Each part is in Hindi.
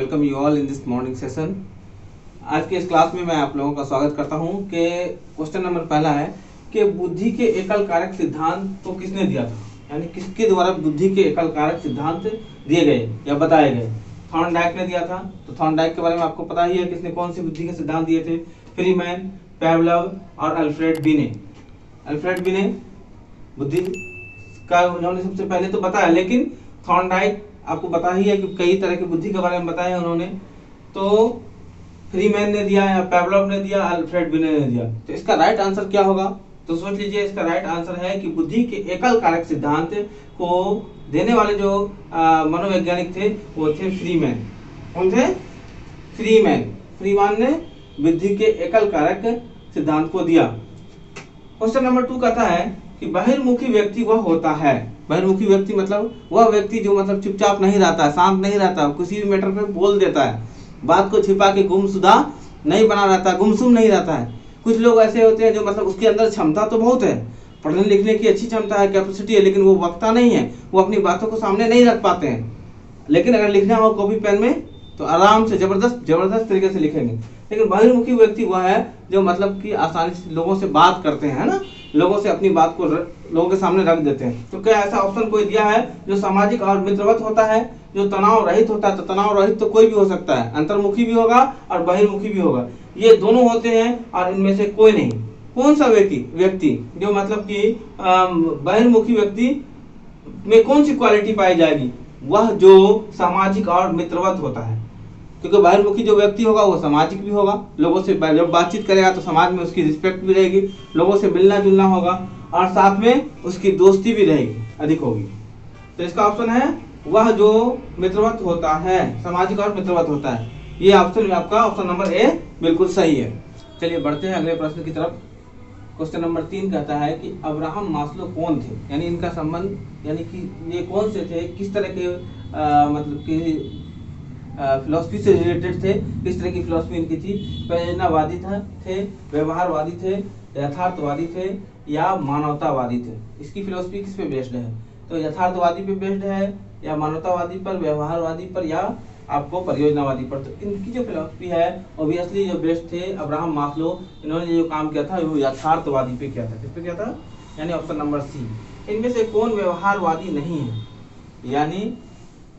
Welcome you all in this morning session. आज के इस क्लास में मैं आप लोगों का स्वागत करता हूं कि क्वेश्चन नंबर पहला है कि बुद्धि के एकल कारक सिद्धांत को किसने दिया था, यानी किसके द्वारा बुद्धि के एकल कारक सिद्धांत दिए गए या बताए गए। थॉर्नडाइक ने दिया था। तो थॉर्नडाइक के बारे में आपको पता ही है, किसने कौन सी बुद्धि के सिद्धांत दिए थे। फ्रीमैन, पावलोव और अल्फ्रेड बिने। अल्फ्रेड बिने बुद्धि का उन्होंने सबसे पहले तो बताया, लेकिन थॉर्नडाइक आपको पता ही है कि कई तरह की बुद्धि के बारे में बताया उन्होंने। तो फ्रीमैन ने दिया या पावलोव ने दिया, अल्फ्रेड बिने ने दिया। तो इसका राइट आंसर क्या होगा, तो सोच लीजिए। इसका राइट आंसर है कि बुद्धि के एकल कारक सिद्धांत को देने वाले जो मनोवैज्ञानिक थे वो थे फ्रीमैन। कौन थे? फ्रीमैन। फ्रीमैन ने बुद्धि के एकल कारक सिद्धांत को दिया। क्वेश्चन नंबर 2 कहता है कि बहिर्मुखी व्यक्ति वह होता है। बहिर्मुखी व्यक्ति मतलब वह व्यक्ति जो मतलब चुपचाप नहीं रहता है, शांत नहीं रहता, किसी भी मैटर पे बोल देता है, बात को छिपा के गुमसुदा नहीं बना रहता, गुमसुम नहीं रहता है। कुछ लोग ऐसे होते हैं जो मतलब उसके अंदर क्षमता तो बहुत है, पढ़ने लिखने की अच्छी क्षमता है, कैपेसिटी है, लेकिन वो वक्ता नहीं है, वो अपनी बातों को सामने नहीं रख पाते हैं। लेकिन अगर लिखना हो कॉपी पेन में तो आराम से जबरदस्त तरीके से लिखेंगे। लेकिन बहिर्मुखी व्यक्ति वह है जो मतलब कि आसानी से लोगों से बात करते हैं ना, लोगों से अपनी बात को लोगों के सामने रख देते हैं। तो क्या ऐसा ऑप्शन कोई दिया है जो सामाजिक और मित्रवत होता है, जो तनाव रहित होता है? तो तनाव रहित तो कोई भी हो सकता है, अंतर्मुखी भी होगा और बहिर्मुखी भी होगा, ये दोनों होते हैं और इनमें से कोई नहीं। कौन सा व्यक्ति जो मतलब कि बहिर्मुखी व्यक्ति में कौन सी क्वालिटी पाई जाएगी? वह जो सामाजिक और मित्रवत होता है, क्योंकि बहिर्मुखी जो व्यक्ति होगा वो सामाजिक भी होगा, लोगों से जब बातचीत करेगा तो समाज में उसकी रिस्पेक्ट भी रहेगी, लोगों से मिलना जुलना होगा और साथ में उसकी दोस्ती भी रहेगी, अधिक होगी। तो इसका ऑप्शन है वह जो मित्रवत होता है, सामाजिक और मित्रवत होता है। ये ऑप्शन में आपका ऑप्शन नंबर ए बिल्कुल सही है। चलिए बढ़ते हैं अगले प्रश्न की तरफ। क्वेश्चन नंबर 3 कहता है कि अब्राहम मास्लो कौन थे, यानी इनका संबंध, यानी कि ये कौन से थे, किस तरह के मतलब कि फिलॉसफी से रिलेटेड थे, किस तरह की फिलॉसफी इनकी थी। प्रेरणावादी थे, व्यवहारवादी थे, यथार्थवादी थे या मानवतावादी थे। इसकी फिलॉसफी किस पे बेस्ड है? तो यथार्थवादी पे बेस्ड है या मानवतावादी पर, व्यवहारवादी पर या आपको परियोजनावादी पर। तो इनकी जो फिलॉसफी है ऑब्वियसली जो बेस्ड थे अब्राहम मास्लो, इन्होंने जो काम किया था वो यथार्थवादी पे किया था। किस पे किया था? यानी ऑप्शन नंबर सी। इनमें से कौन व्यवहारवादी नहीं है, यानी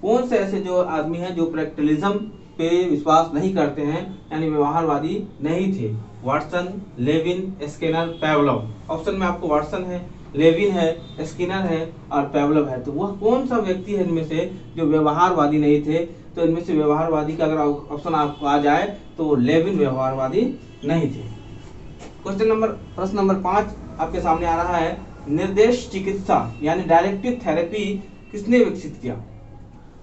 कौन से ऐसे जो आदमी हैं जो प्रैक्टिकलिज्म पे विश्वास नहीं करते हैं, यानी व्यवहारवादी नहीं थे? Watson, Lewin, Skinner, Pavlov. Option में आपको वाटसन है, लेविन है, स्किनर है और पावलोव है। तो वह कौन सा व्यक्ति है इनमें से जो व्यवहारवादी नहीं थे? तो इनमें से व्यवहारवादी का अगर ऑप्शन आपको आ जाए तो लेविन व्यवहारवादी नहीं थे। प्रश्न नंबर 5 आपके सामने आ रहा है। निर्देश चिकित्सा यानी डायरेक्टिव थेरेपी किसने विकसित किया?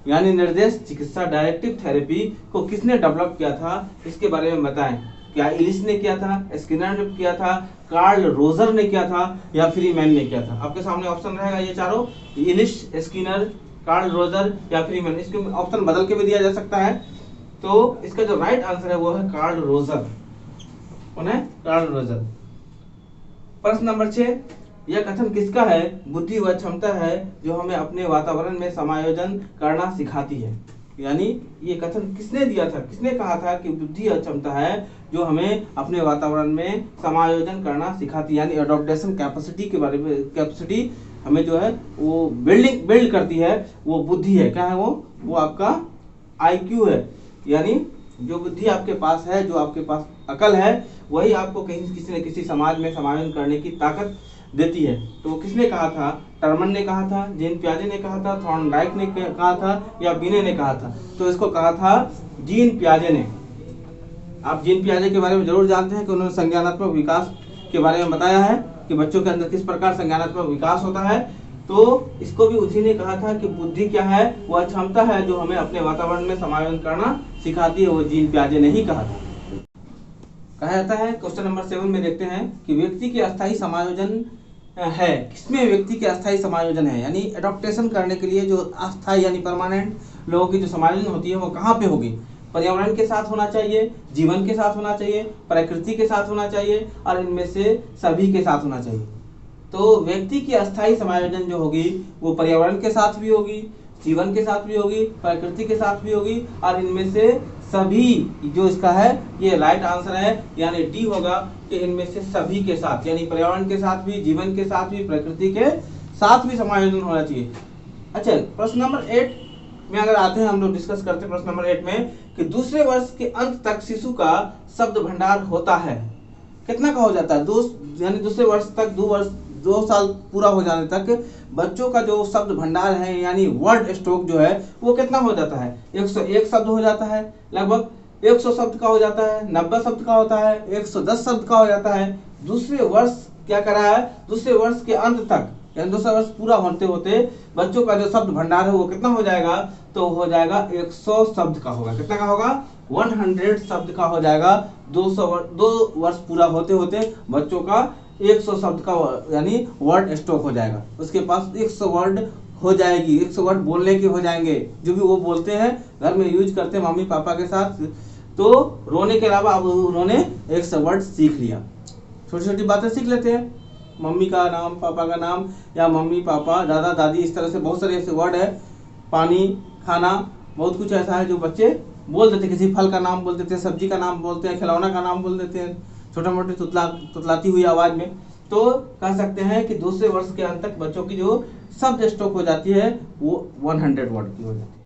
यानी निर्देश चिकित्सा डायरेक्टिव थेरेपी को किसने डेवलप किया था, इसके बारे में बताएं। क्या इलिश ने किया था, स्किनर ने किया था, कार्ल रोजर ने किया था या फ्रीमैन ने किया था? आपके सामने ऑप्शन रहेगा ये चारों, इलिश, स्किनर, कार्ल रोजर या फ्रीमैन। इसके ऑप्शन बदल के भी दिया जा सकता है। तो इसका जो राइट आंसर है वो है कार्ल रोजर। कौन है? Karl Roger. प्रश्न नंबर 6, यह कथन किसका है? बुद्धि वह क्षमता है जो हमें अपने वातावरण में समायोजन करना सिखाती है। यानी ये कथन किसने दिया था, किसने कहा था कि बुद्धि वह क्षमता है जो हमें अपने वातावरण में समायोजन करना सिखाती है, यानी एडॉप्टेशन कैपेसिटी के बारे में, कैपेसिटी हमें जो है वो बिल्ड करती है, वो बुद्धि है। क्या है वो आपका IQ है। यानी जो बुद्धि आपके पास है, जो आपके पास अकल है, वही आपको कहीं किसी न किसी समाज में समायोजन करने की ताकत देती है। तो वो किसने कहा था? टर्मन ने कहा था, जीन पियाजे ने कहा था, थॉर्नडाइक ने कहा था या बिने ने कहा था? तो इसको कहा था जीन पियाजे ने। आप जीन पियाजे के बारे में जरूर जानते हैं कि उन्होंने संज्ञानात्मक विकास के बारे में बताया है कि बच्चों के अंदर किस प्रकार संज्ञानात्मक विकास होता है। तो इसको भी उसी ने कहा था कि बुद्धि क्या है? वह क्षमता है जो हमें अपने वातावरण में समायोजन करना सिखाती है, वो जीन पियाजे ने ही कहा था। कहा जाता है क्वेश्चन नंबर 7 में देखते हैं कि व्यक्ति के अस्थायी समायोजन है। किसमें व्यक्ति के अस्थायी समायोजन है? यानी एडॉप्टेशन करने के लिए जो अस्थायी यानी परमानेंट लोगों की जो समायोजन होती है वो कहाँ पे होगी? पर्यावरण के साथ होना चाहिए, जीवन के साथ होना चाहिए, प्रकृति के साथ होना चाहिए और इनमें से सभी के साथ होना चाहिए। तो व्यक्ति की अस्थायी समायोजन जो होगी वो पर्यावरण के साथ भी होगी, जीवन के साथ भी होगी, प्रकृति के साथ भी होगी, और इनमें से सभी जो इसका है ये राइट आंसर है, यानी डी होगा कि इनमें से सभी के साथ, यानी पर्यावरण के साथ भी, जीवन के साथ भी, प्रकृति के साथ भी समायोजन होना चाहिए। अच्छा, प्रश्न नंबर 8 में अगर आते हैं, हम लोग डिस्कस करते हैं प्रश्न नंबर 8 में कि दूसरे वर्ष के अंत तक शिशु का शब्द भंडार होता है। कितना का हो जाता है? यानी दूसरे वर्ष तक, 2 साल पूरा हो जाने तक बच्चों का जो शब्द भंडार है, यानी वर्ड स्टॉक जो है वो कितना हो जाता है? 101 शब्द हो जाता है, लगभग 100 शब्द का हो जाता है, 90 शब्द का होता है, 110 शब्द का हो जाता है। दूसरे वर्ष क्या करा है? दूसरे वर्ष के अंत तक, यानी दूसरा वर्ष पूरा होते होते बच्चों का जो शब्द भंडार है वो कितना हो जाएगा? तो हो जाएगा 100 शब्द का होगा। कितना का होगा? 100 शब्द का हो जाएगा। 2 वर्ष पूरा होते होते बच्चों का 100 शब्द का यानी वर्ड स्टॉक हो जाएगा। उसके पास 100 वर्ड हो जाएगी, 100 वर्ड बोलने के हो जाएंगे, जो भी वो बोलते हैं घर में यूज करते हैं मम्मी पापा के साथ। तो रोने के अलावा अब उन्होंने 100 वर्ड सीख लिया। छोटी छोटी बातें सीख लेते हैं, मम्मी का नाम, पापा का नाम, या मम्मी पापा, दादा दादी, इस तरह से बहुत सारे ऐसे वर्ड है। पानी, खाना, बहुत कुछ ऐसा है जो बच्चे बोल देते, किसी फल का नाम बोल देते हैं, सब्जी का नाम बोलते हैं, खिलौना का नाम बोल देते हैं, छोटा मोटे तुतलाती हुई आवाज में। तो कह सकते हैं कि दूसरे वर्ष के अंत तक बच्चों की जो शब्द स्टॉक हो जाती है वो 100 वर्ड की हो जाती है।